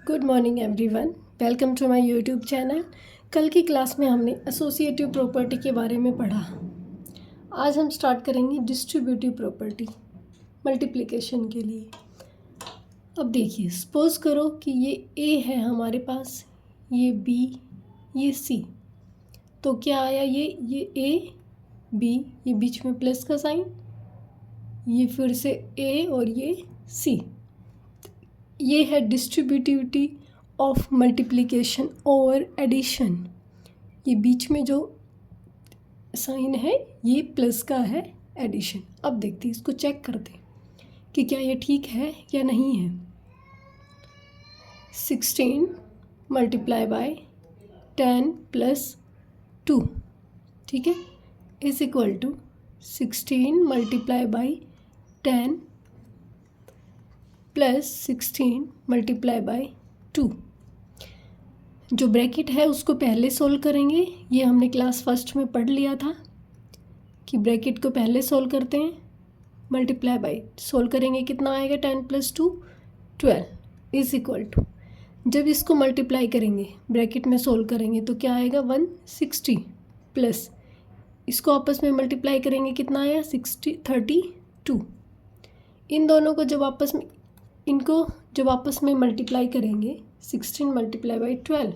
Good morning everyone, welcome to my YouTube channel. कल की class में हमने एसोसिएटिव प्रॉपर्टी के बारे में पढ़ा। आज हम स्टार्ट करेंगे डिस्ट्रीब्यूटिव प्रॉपर्टी मल्टीप्लिकेशन के लिए। अब देखिए, सपोज करो कि ये ए है हमारे पास, ये बी, ये सी। तो क्या आया, ये ए बी, ये बीच में प्लस का साइन, ये फिर से ए और ये सी। ये है distributivity of multiplication over addition. ये बीच में जो साइन है ये प्लस का है, एडिशन। अब देखते हैं, इसको चेक करते हैं कि क्या ये ठीक है या नहीं है। 16 मल्टीप्लाई बाय 10 प्लस 2, ठीक है, is equal to 16 multiply by 10 plus 16 multiply by 2। जो ब्रैकेट है उसको पहले सोल्व करेंगे। ये हमने क्लास फर्स्ट में पढ़ लिया था कि ब्रैकेट को पहले सोल्व करते हैं, मल्टीप्लाई बाय सोल्व करेंगे, कितना आएगा 10 प्लस 2 12 इज इक्वल टू, जब इसको मल्टीप्लाई करेंगे ब्रैकेट में सोल्व करेंगे तो क्या आएगा 160 प्लस इसको आपस में मल्टीप्लाई करेंगे, कितना आया 32। इन दोनों को जब आपस में मल्टीप्लाई करेंगे 16 मल्टीप्लाई बाई 12,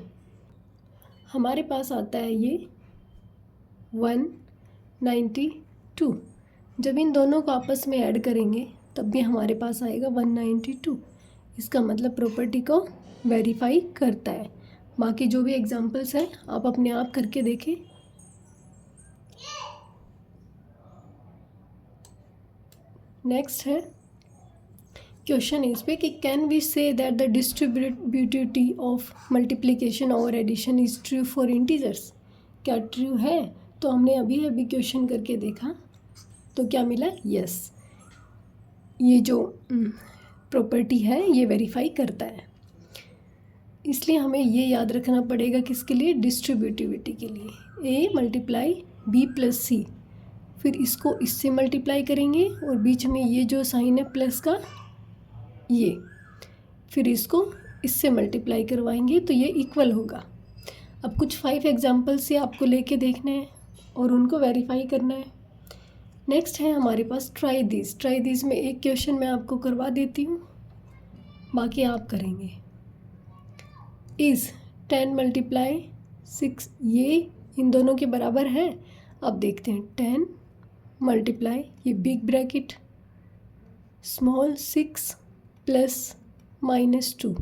हमारे पास आता है ये 192। जब इन दोनों को आपस में ऐड करेंगे तब भी हमारे पास आएगा 192। इसका मतलब प्रॉपर्टी को वेरीफाई करता है। बाकी जो भी एग्जांपल्स हैं आप अपने आप करके देखें। नेक्स्ट है क्वेश्चन इस पे कि can we say that the distributivity of multiplication और addition is true for integers. क्या ट्रू है? तो हमने अभी क्वेश्चन करके देखा तो क्या मिला, यस, ये जो प्रॉपर्टी है ये वेरीफाई करता है। इसलिए हमें ये याद रखना पड़ेगा किसके लिए, डिस्ट्रीब्यूटिविटी के लिए। ए मल्टीप्लाई बी प्लस सी, फिर इसको इससे मल्टीप्लाई करेंगे और बीच में ये जो साइन है प्लस का, ये फिर इसको इससे मल्टीप्लाई करवाएंगे तो ये इक्वल होगा। अब कुछ 5 एग्जाम्पल से आपको लेके देखने हैं और उनको वेरीफाई करना है। नेक्स्ट है हमारे पास ट्राई दिस में एक क्वेश्चन मैं आपको करवा देती हूँ, बाकी आप करेंगे। इज़ 10 मल्टीप्लाई 6, ये इन दोनों के बराबर है। अब देखते हैं 10 मल्टीप्लाई, ये बिग ब्रैकेट स्मॉल 6 प्लस -2,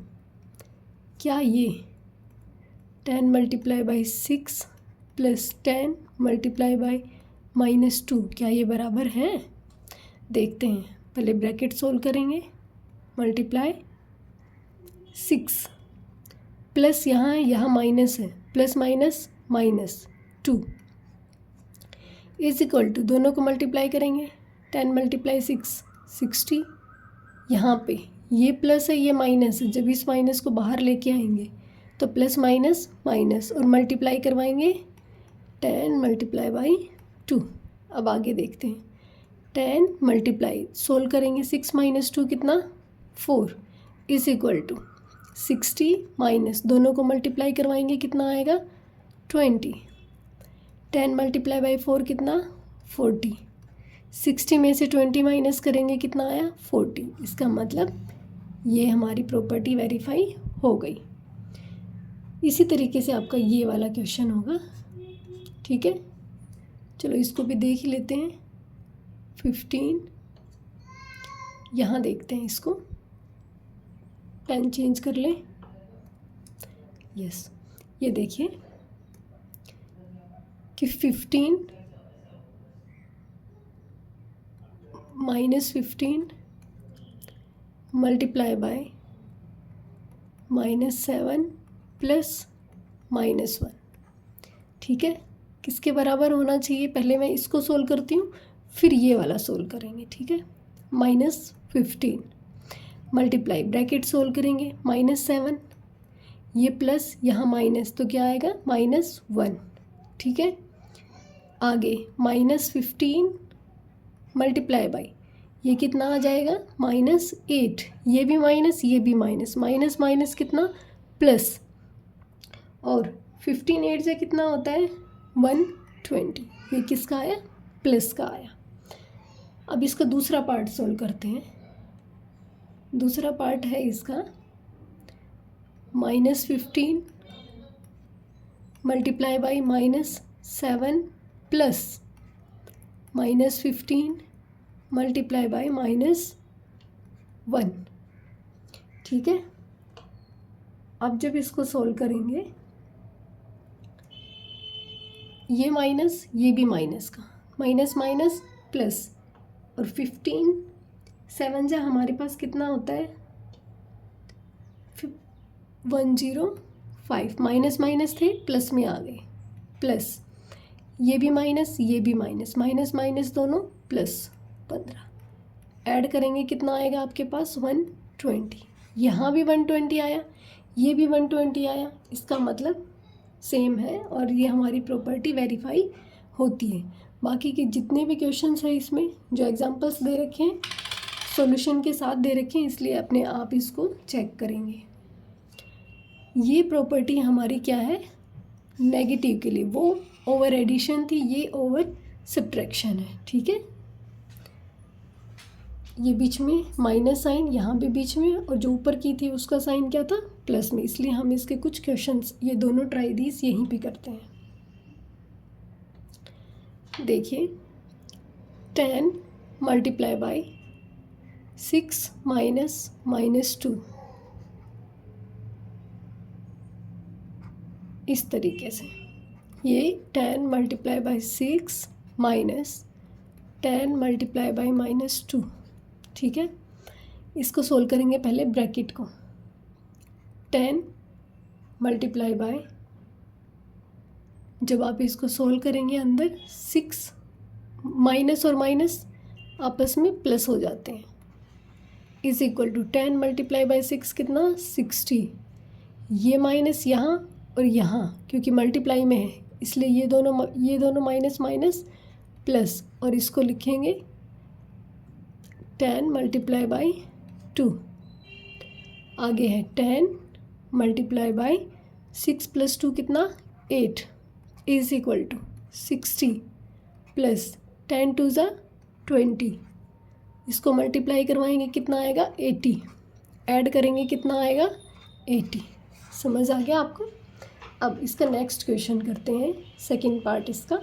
क्या ये 10 multiply by 6 plus 10 multiply by -2 क्या ये बराबर है? देखते हैं। पहले ब्रैकेट सोल्व करेंगे, मल्टीप्लाई 6 प्लस यहाँ माइनस है, प्लस -2 इज इक्वल टू, दोनों को मल्टीप्लाई करेंगे 10 मल्टीप्लाई 6 60, यहाँ पे ये प्लस है ये माइनस है, जब इस माइनस को बाहर लेके आएंगे तो प्लस माइनस और मल्टीप्लाई करवाएंगे 10 मल्टीप्लाई बाई 2। अब आगे देखते हैं, 10 मल्टीप्लाई सोल्व करेंगे 6 - 2 कितना 4 इज इक्वल टू 60 माइनस दोनों को मल्टीप्लाई करवाएंगे कितना आएगा 20, 10 मल्टीप्लाई बाई 4 कितना 40, 60 में से 20 माइनस करेंगे कितना आया 40। इसका मतलब ये हमारी प्रॉपर्टी वेरीफाई हो गई। इसी तरीके से आपका ये वाला क्वेश्चन होगा, ठीक है। चलो इसको भी देख ही लेते हैं। 15, यहाँ देखते हैं, इसको पेन चेंज कर लें। यस, ये देखिए कि 15 -15 मल्टीप्लाई बाय -7 प्लस -1, ठीक है। किसके बराबर होना चाहिए? पहले मैं इसको सोल्व करती हूँ, फिर ये वाला सोल्व करेंगे, ठीक है। -15 मल्टीप्लाई, ब्रैकेट सोल्व करेंगे -7, ये प्लस यहाँ माइनस, तो क्या आएगा -1, ठीक है। आगे -15 मल्टीप्लाई बाई, ये कितना आ जाएगा -8, ये भी माइनस, ये भी माइनस, माइनस माइनस कितना प्लस, और 15 8 से कितना होता है 120, ये किसका आया प्लस का आया। अब इसका दूसरा पार्ट सोल्व करते हैं। दूसरा पार्ट है इसका -15 multiply by -7 plus -15 multiply by -1। ठीक है, अब जब इसको सोल्व करेंगे, ये माइनस, ये भी माइनस का, माइनस माइनस प्लस, और 15 7 जा हमारे पास कितना होता है 105, माइनस माइनस थे प्लस में आ गए, प्लस ये भी माइनस, ये भी माइनस, माइनस माइनस दोनों प्लस 15, ऐड करेंगे कितना आएगा आपके पास 120, यहाँ भी 120 आया, ये भी 120 आया, इसका मतलब सेम है और ये हमारी प्रॉपर्टी वेरीफाई होती है। बाकी के जितने भी क्वेश्चंस हैं इसमें जो एग्जांपल्स दे रखे हैं सॉल्यूशन के साथ दे रखे हैं, इसलिए अपने आप इसको चेक करेंगे। ये प्रॉपर्टी हमारी क्या है नेगेटिव के लिए, वो ओवर एडिशन थी, ये ओवर सब्ट्रैक्शन है। ठीक है, ये बीच में माइनस साइन, यहाँ भी बीच में, और जो ऊपर की थी उसका साइन क्या था प्लस में, इसलिए हम इसके कुछ क्वेश्चंस ये दोनों ट्राई दीज यहीं पे करते हैं। देखिए 10 मल्टीप्लाई बाई 6 माइनस -2, इस तरीके से ये 10 multiply by 6 minus 10 multiply by -2। ठीक है, इसको सोल्व करेंगे पहले ब्रैकेट को, 10 मल्टीप्लाई बाय, जब आप इसको सोल्व करेंगे अंदर 6, माइनस और माइनस आपस में प्लस हो जाते हैं, is equal to 10 multiply by 6 कितना 60, ये माइनस यहाँ और यहाँ क्योंकि मल्टीप्लाई में है इसलिए ये दोनों माइनस माइनस प्लस, और इसको लिखेंगे 10 मल्टीप्लाई बाई 2, आगे है 10 मल्टीप्लाई बाई 6 प्लस 2 कितना 8, इज इक्वल टू 60 प्लस 10 2 ज़ा 20, इसको मल्टीप्लाई करवाएंगे कितना आएगा 80, ऐड करेंगे कितना आएगा 80। समझ आ गया आपको। अब इसका नेक्स्ट क्वेश्चन करते हैं, सेकंड पार्ट इसका,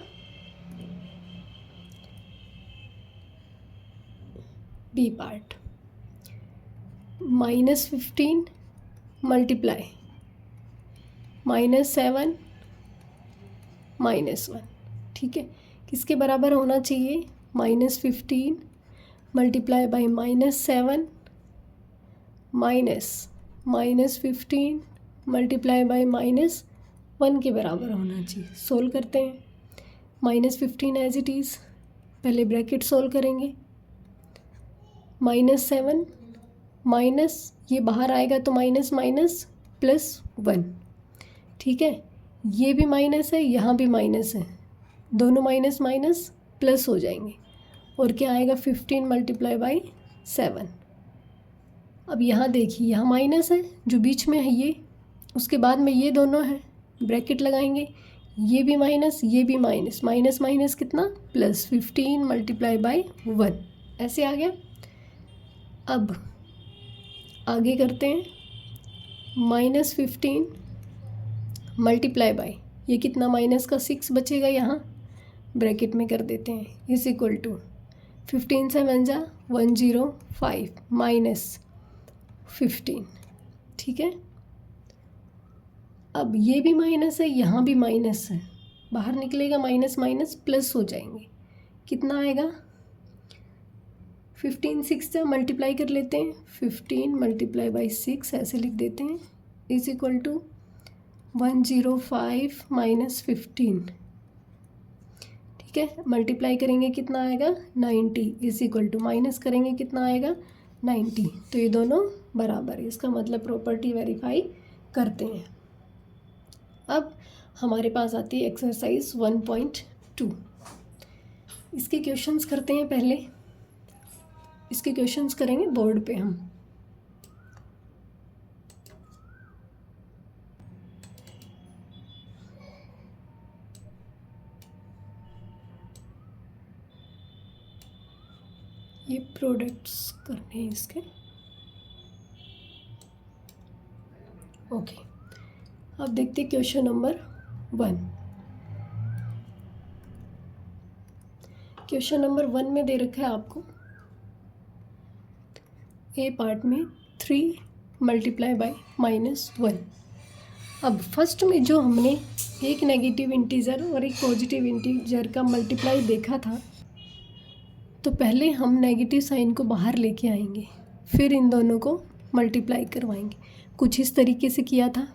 बी पार्ट, -15 मल्टीप्लाई -7 -1। ठीक है, किसके बराबर होना चाहिए -15 मल्टीप्लाई बाई -7 -15 मल्टीप्लाई बाई -1 के बराबर होना चाहिए। सोल्व करते हैं, -15 एज इट इज़, पहले ब्रैकेट सोल्व करेंगे, -7 माइनस ये बाहर आएगा तो माइनस माइनस +1। ठीक है, ये भी माइनस है, यहाँ भी माइनस है, दोनों माइनस माइनस प्लस हो जाएंगे, और क्या आएगा 15 मल्टीप्लाई बाई 7। अब यहाँ देखिए, यहाँ माइनस है जो बीच में है ये, उसके बाद में ये दोनों है, ब्रैकेट लगाएंगे, ये भी माइनस, ये भी माइनस, माइनस माइनस कितना +15 मल्टीप्लाई बाई 1, ऐसे आ गया। अब आगे करते हैं, -15 मल्टीप्लाई बाई, ये कितना माइनस का 6 बचेगा, यहाँ ब्रैकेट में कर देते हैं, इज इक्वल टू 15 7 जा 105 -15। ठीक है, अब ये भी माइनस है, यहाँ भी माइनस है, बाहर निकलेगा माइनस माइनस प्लस हो जाएंगे, कितना आएगा 15 6 से मल्टीप्लाई कर लेते हैं, 15 मल्टीप्लाई बाई 6 ऐसे लिख देते हैं, इज इक्वल टू 105 -15। ठीक है, मल्टीप्लाई करेंगे कितना आएगा 90, इज इक्वल टू माइनस करेंगे कितना आएगा 90, तो ये दोनों बराबर है, इसका मतलब प्रॉपर्टी वेरीफाई करते हैं। अब हमारे पास आती है एक्सरसाइज 1.2, इसके क्वेश्चंस करते हैं पहले। इसके क्वेश्चंस करेंगे बोर्ड पे हम। ये प्रोडक्ट्स करने हैं इसके। ओके, अब देखते हैं क्वेश्चन नंबर 1। क्वेश्चन नंबर 1 में दे रखा है आपको ए पार्ट में 3 मल्टीप्लाई बाय -1। अब फर्स्ट में जो हमने एक नेगेटिव इंटीजर और एक पॉजिटिव इंटीजर का मल्टीप्लाई देखा था, तो पहले हम नेगेटिव साइन को बाहर लेके आएंगे, फिर इन दोनों को मल्टीप्लाई करवाएंगे। कुछ इस तरीके से किया था।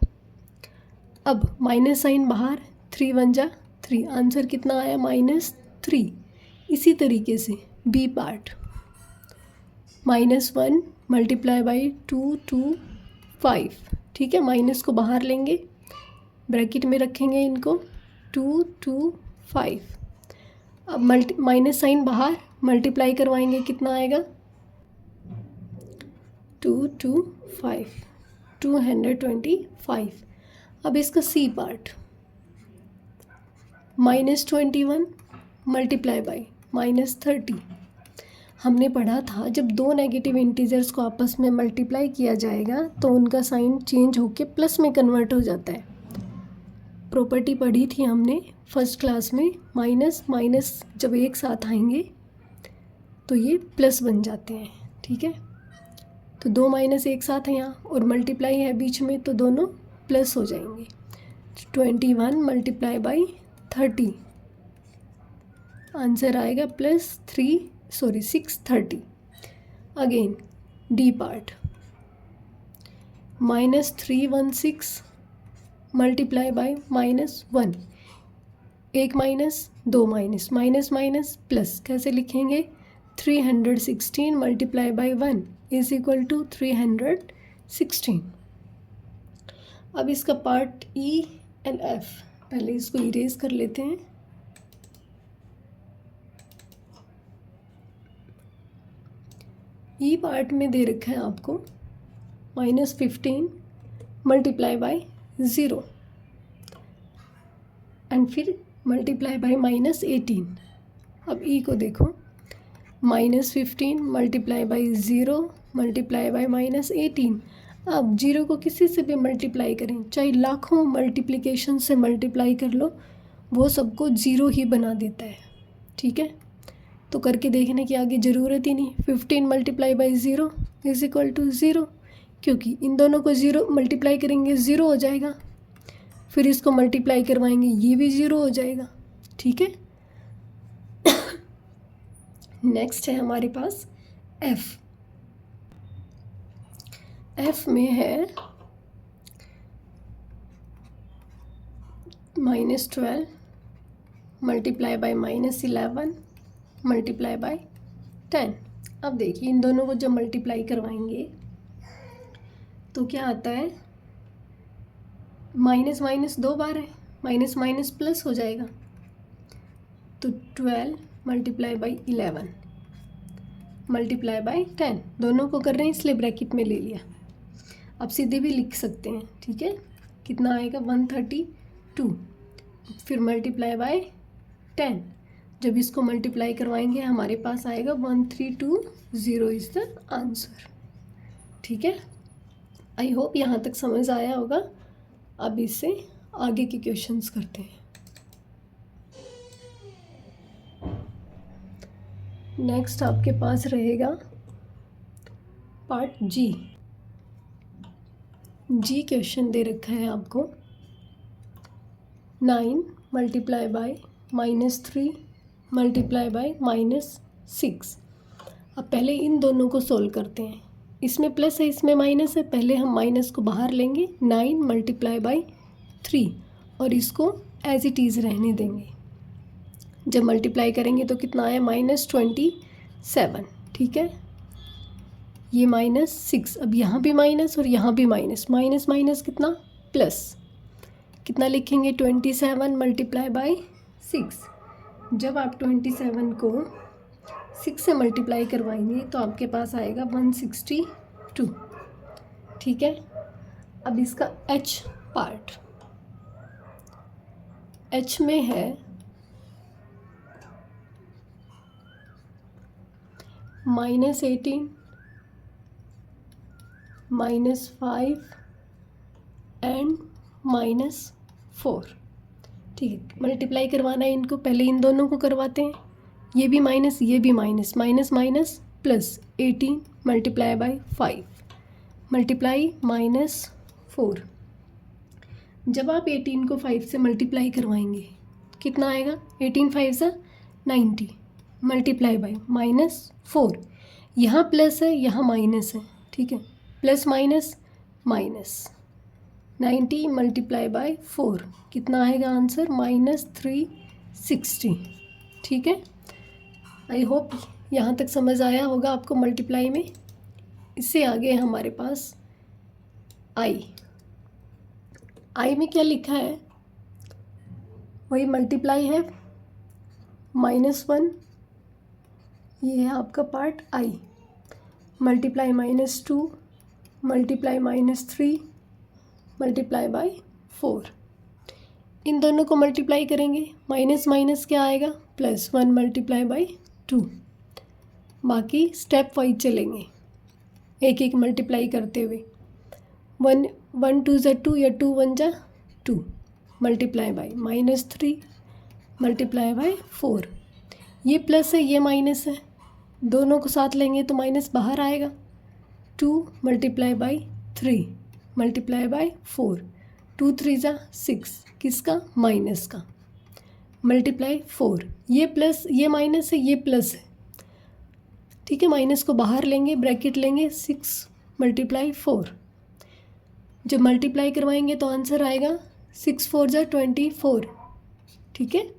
अब माइनस साइन बाहर, 3 1 जा 3, आंसर कितना आया -3। इसी तरीके से बी पार्ट -1 मल्टीप्लाई बाई 2 2 5। ठीक है, माइनस को बाहर लेंगे, ब्रैकेट में रखेंगे इनको, 2 2 5। अब माइनस साइन बाहर, मल्टीप्लाई करवाएंगे, कितना आएगा 2 2 5 225। अब इसका सी पार्ट -21 मल्टीप्लाई बाई -30। हमने पढ़ा था जब दो नेगेटिव इंटीजर्स को आपस में मल्टीप्लाई किया जाएगा तो उनका साइन चेंज होके प्लस में कन्वर्ट हो जाता है। प्रॉपर्टी पढ़ी थी हमने फर्स्ट क्लास में, माइनस माइनस जब एक साथ आएंगे तो ये प्लस बन जाते हैं। ठीक है, तो 2 माइनस एक साथ है यहाँ और मल्टीप्लाई है बीच में, तो दोनों प्लस हो जाएंगे। 21 मल्टीप्लाई बाई 30, आंसर आएगा +630। Again D part -316 multiply by -1। एक माइनस, दो माइनस, माइनस माइनस प्लस, कैसे लिखेंगे 316 multiply by 1 is equal to 316। अब इसका पार्ट ई एंड एफ, पहले इसको इरेज कर लेते हैं। ई पार्ट में दे रखा है आपको -15 मल्टीप्लाई बाई 0 एंड फिर मल्टीप्लाई बाई -18। अब ई को देखो, -15 मल्टीप्लाई बाई 0 मल्टीप्लाई बाई -18। अब 0 को किसी से भी मल्टीप्लाई करें, चाहे लाखों मल्टीप्लिकेशन से मल्टीप्लाई कर लो, वो सबको 0 ही बना देता है। ठीक है, तो करके देखने की आगे ज़रूरत ही नहीं। 15 multiply by 0 is equal to 0, क्योंकि इन दोनों को 0 मल्टीप्लाई करेंगे 0 हो जाएगा, फिर इसको मल्टीप्लाई करवाएंगे ये भी 0 हो जाएगा। ठीक है, नेक्स्ट है हमारे पास एफ। एफ में है -12 मल्टीप्लाई बाई -11 मल्टीप्लाई बाई 10। अब देखिए इन दोनों को जब मल्टीप्लाई करवाएंगे तो क्या आता है, माइनस माइनस 2 बार है, माइनस माइनस प्लस हो जाएगा, तो 12 मल्टीप्लाई बाई 11 मल्टीप्लाई बाई 10। दोनों को कर रहे हैं इसलिए ब्रैकेट में ले लिया। अब सीधे भी लिख सकते हैं। ठीक है, कितना आएगा 132, फिर मल्टीप्लाई बाई 10। जब इसको मल्टीप्लाई करवाएंगे हमारे पास आएगा 1320 इज़ द आंसर। ठीक है, आई होप यहाँ तक समझ आया होगा। अब इससे आगे के क्वेश्चंस करते हैं। नेक्स्ट आपके पास रहेगा पार्ट जी। जी क्वेश्चन दे रखा है आपको 9 मल्टीप्लाई बाई -3 मल्टीप्लाई बाई -6। अब पहले इन दोनों को सोल्व करते हैं। इसमें प्लस है, इसमें माइनस है, पहले हम माइनस को बाहर लेंगे, 9 मल्टीप्लाई बाई 3 और इसको एज इट इज़ रहने देंगे। जब मल्टीप्लाई करेंगे तो कितना आया -27। ठीक है, ये -6। अब यहाँ भी माइनस और यहाँ भी माइनस, माइनस माइनस कितना प्लस, कितना लिखेंगे 27 मल्टीप्लाई बाई 6। जब आप 27 को 6 से मल्टीप्लाई करवाएंगे तो आपके पास आएगा 162। ठीक है, अब इसका h पार्ट, h में है -18, -5 एंड -4। ठीक है, मल्टीप्लाई करवाना है इनको, पहले इन दोनों को करवाते हैं। ये भी माइनस, ये भी minus, minus minus plus 18 multiply by 5 multiply -4। जब आप 18 को 5 से मल्टीप्लाई करवाएंगे कितना आएगा? 18 5 से 90 मल्टीप्लाई बाई -4। यहाँ प्लस है, यहाँ माइनस है। ठीक है, plus minus minus, 90 multiply by 4 कितना आएगा आंसर? -360। ठीक है, आई होप यहाँ तक समझ आया होगा आपको मल्टीप्लाई में। इससे आगे हमारे पास आई में क्या लिखा है? वही मल्टीप्लाई है, -1, ये है आपका part I, multiply -2 multiply -3 multiply by 4। इन दोनों को मल्टीप्लाई करेंगे, माइनस माइनस क्या आएगा? +1 मल्टीप्लाई बाई 2। बाकी स्टेप वाइज चलेंगे, एक एक मल्टीप्लाई करते हुए। 1 2 ज़ा 2 या 2 1 ज़ा 2 मल्टीप्लाई बाई -3 मल्टीप्लाई बाई 4। ये प्लस है, ये माइनस है, दोनों को साथ लेंगे तो माइनस बाहर आएगा। 2 मल्टीप्लाई बाई 3 मल्टीप्लाई बाई 4, 2 3 ज़ा 6, किसका? माइनस का, मल्टीप्लाई 4। ये प्लस, ये माइनस है, ये प्लस है। ठीक है, माइनस को बाहर लेंगे, ब्रैकेट लेंगे, 6 मल्टीप्लाई 4। जब मल्टीप्लाई करवाएंगे तो आंसर आएगा 6 4 ज़ा 24। ठीक है,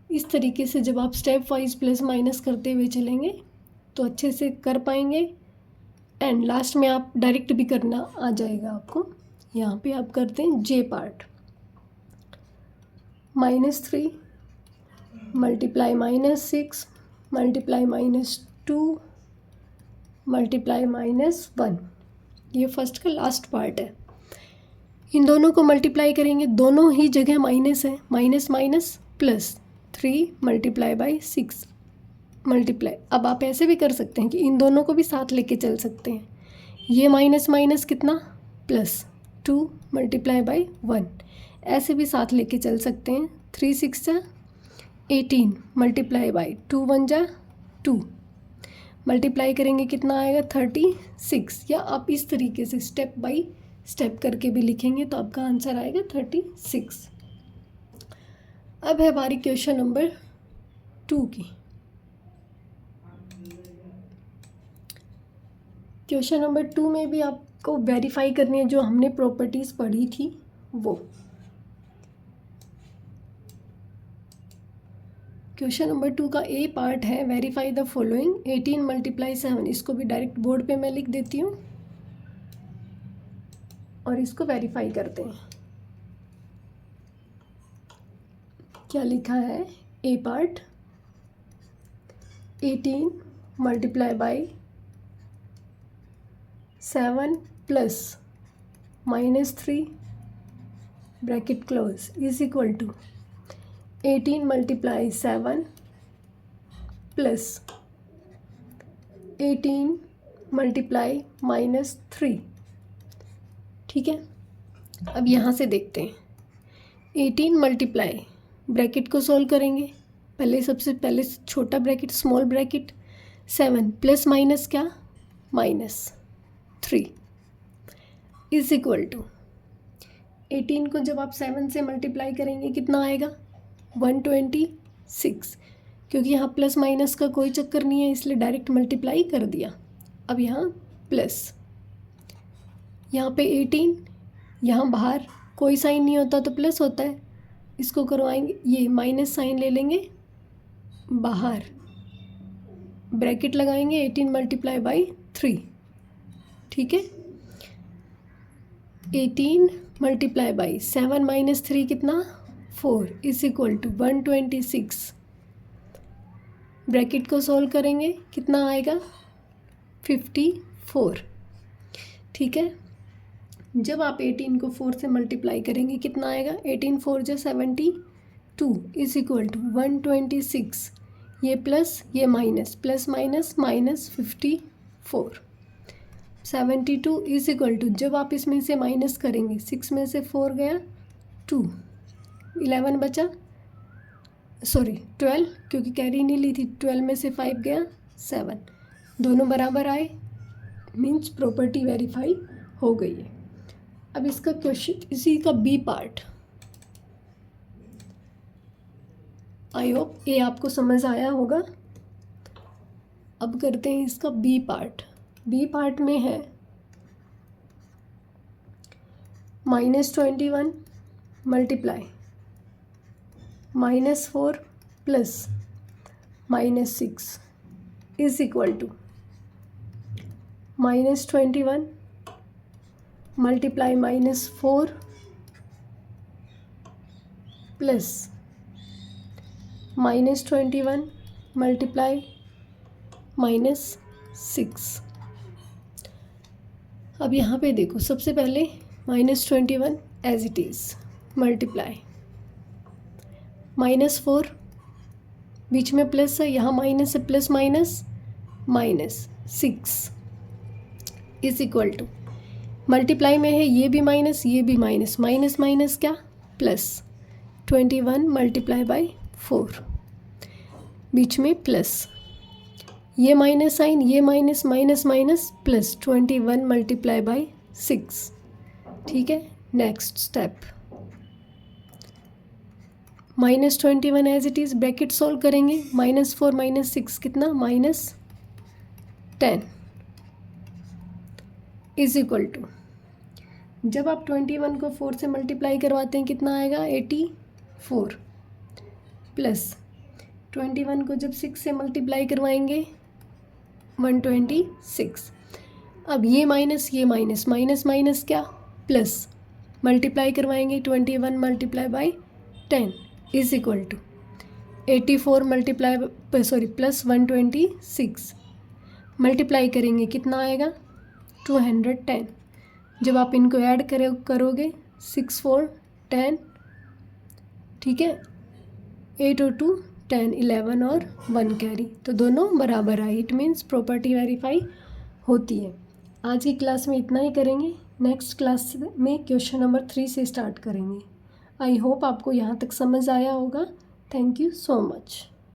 इस तरीके से जब आप स्टेप वाइज प्लस माइनस करते हुए चलेंगे तो अच्छे से कर पाएंगे। एंड लास्ट में आप डायरेक्ट भी करना आ जाएगा आपको। यहाँ पे आप करते हैं जे पार्ट, -3 मल्टीप्लाई -6 मल्टीप्लाई -2 मल्टीप्लाई -1। ये फर्स्ट का लास्ट पार्ट है। इन दोनों को मल्टीप्लाई करेंगे, दोनों ही जगह माइनस है, minus minus plus 3 multiply by 6 multiply. अब आप ऐसे भी कर सकते हैं कि इन दोनों को भी साथ लेके चल सकते हैं। ये माइनस माइनस कितना? +2 मल्टीप्लाई बाई 1, ऐसे भी साथ लेके चल सकते हैं। 3 6 ज़ा 18 मल्टीप्लाई बाई 2 1 ज़ा 2 मल्टीप्लाई करेंगे कितना आएगा? 36। या आप इस तरीके से स्टेप बाई स्टेप करके भी लिखेंगे तो आपका आंसर आएगा 36। अब है हमारी क्वेश्चन नंबर 2 की। क्वेश्चन नंबर 2 में भी आपको वेरीफाई करनी है जो हमने प्रॉपर्टीज़ पढ़ी थी वो। क्वेश्चन नंबर 2 का ए पार्ट है, वेरीफाई द फॉलोइंग। 18 मल्टीप्लाई 7, इसको भी डायरेक्ट बोर्ड पे मैं लिख देती हूँ और इसको वेरीफाई करते हैं। क्या लिखा है? A part 18 multiply by 7 plus -3 bracket close is equal to 18 multiply 7 plus 18 multiply -3। ठीक है, अब यहाँ से देखते हैं। 18 मल्टीप्लाई, ब्रैकेट को सोल्व करेंगे। पहले सबसे पहले छोटा bracket, small bracket, 7 plus minus क्या? -3 इज इक्वल टू 18 को जब आप 7 से मल्टीप्लाई करेंगे कितना आएगा? 126। क्योंकि यहाँ प्लस माइनस का कोई चक्कर नहीं है इसलिए डायरेक्ट मल्टीप्लाई कर दिया। अब यहाँ प्लस, यहाँ पे 18, यहाँ बाहर कोई साइन नहीं होता तो प्लस होता है, इसको करवाएंगे, ये माइनस साइन ले लेंगे बाहर, ब्रैकेट लगाएंगे 18 मल्टीप्लाई बाई 3। ठीक है, 18 मल्टीप्लाई बाई 7 माइनस 3 कितना? 4 इज इक्वल टू 126। ब्रैकेट को सॉल्व करेंगे कितना आएगा 54। ठीक है, जब आप 18 को 4 से मल्टीप्लाई करेंगे कितना आएगा 18 4 जो 72 इज इक्वल टू 126। ये प्लस ये minus, plus minus minus 54। 72 is equal to, जब आप इसमें से माइनस करेंगे 6 में से 4 गया 2, 11 बचा, सॉरी 12 क्योंकि कैरी नहीं ली थी, 12 में से 5 गया 7, दोनों बराबर आए, मीन्स प्रॉपर्टी वेरीफाई हो गई है। अब इसका क्वेश्चन, इसी का बी पार्ट, आई होप ये आपको समझ आया होगा। अब करते हैं इसका बी पार्ट। बी पार्ट में है -21 multiply -4 plus -6 is equal to -21 multiply -4 plus -21 multiply -6। अब यहाँ पे देखो, सबसे पहले -21 एज इट इज़ मल्टीप्लाई -4, बीच में प्लस है, यहाँ माइनस है, plus minus -6 is equal to, multiply में है ये भी माइनस ये भी माइनस, माइनस माइनस क्या प्लस, 21 मल्टीप्लाई बाई 4, बीच में प्लस, ये माइनस साइन, ये minus minus minus plus, 21 multiply by 6। ठीक है, next step -21 as it is, bracket solve करेंगे, -4 -6 कितना -10 इज इक्वल टू, जब आप 21 को 4 से मल्टीप्लाई करवाते हैं कितना आएगा 84 प्लस 21 को जब 6 से मल्टीप्लाई करवाएंगे 126। अब ये माइनस माइनस माइनस क्या प्लस, मल्टीप्लाई करवाएंगे 21 multiply by 10 is equal to 84 multiply sorry plus 126, multiply करेंगे कितना आएगा 210। जब आप इनको ऐड करोगे 6 4 10, ठीक है, 8 और 2 10, 11 और 1 कैरी, तो दोनों बराबर आए, इट मीन्स प्रॉपर्टी वेरीफाई होती है। आज की क्लास में इतना ही करेंगे, नेक्स्ट क्लास में क्वेश्चन नंबर 3 से स्टार्ट करेंगे। आई होप आपको यहाँ तक समझ आया होगा। Thank you so much.